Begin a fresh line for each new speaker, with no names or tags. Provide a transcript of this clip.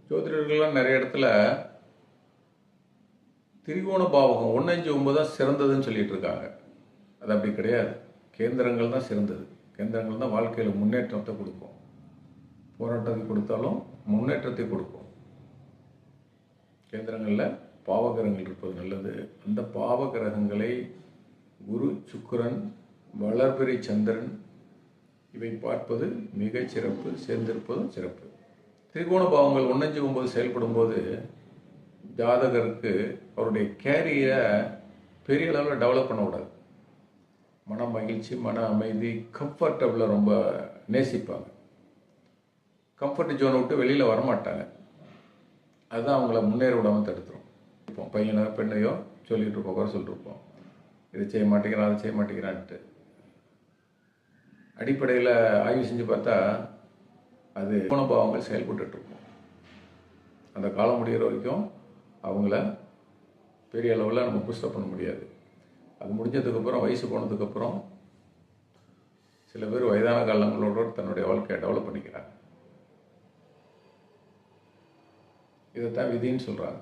ஜோதிடர்கள்லாம் நிறைய இடத்துல திரிகோண பாவகம் 1, 5, 9 தான் சிறந்ததுன்னு சொல்லிட்டு இருக்காங்க. அது அப்படி கிடையாது. கேந்திரங்கள் தான் சிறந்தது. கேந்திரங்கள் தான் வாழ்க்கையில் முன்னேற்றத்தை கொடுக்கும். போராட்டத்தை கொடுத்தாலும் முன்னேற்றத்தை கொடுக்கும். கேந்திரங்களில் பாவகிரகங்கள் இருப்பது நல்லது. அந்த பாவகிரகங்களை குரு, சுக்கிரன், வளர்பிறை சந்திரன் இவை பார்ப்பது மிகச் சிறப்பு. சேர்ந்திருப்பதும் சிறப்பு. திரிகோண பாவங்கள் 1, 5, 9 செயல்படும் போது ஜாதகருக்கு அவருடைய கேரியரை பெரிய அளவில் டெவலப் பண்ணக்கூடாது. மன மகிழ்ச்சி, மன அமைதி, கம்ஃபர்டபுளாக ரொம்ப நேசிப்பாங்க. கம்ஃபர்ட் ஜோனை விட்டு வெளியில் வரமாட்டாங்க. அதுதான் அவங்கள முன்னேற விடாமல் தடுத்துரும். இப்போ பையனோ பெண்ணையோ சொல்லிகிட்டு இருப்போம், குறை சொல்லிட்டுருப்போம், இதை செய்ய மாட்டேங்கிறான், அதை செய்ய மாட்டேங்கிறான்ட்டு. அடிப்படையில் ஆய்வு செஞ்சு பார்த்தா அது குணபாவங்கள் செயல்பட்டுருக்கும். அந்த காலம் முடிகிற வரைக்கும் அவங்கள பெரிய அளவில் நம்ம புஷ்டப் பண்ண முடியாது. அது முடிஞ்சதுக்கப்புறம், வயசு போனதுக்கப்புறம் சில பேர் வயதான காலங்களோட தன்னுடைய வாழ்க்கையை டெவலப் பண்ணிக்கிறாங்க. இதைத்தான் விதின்னு சொல்கிறாங்க.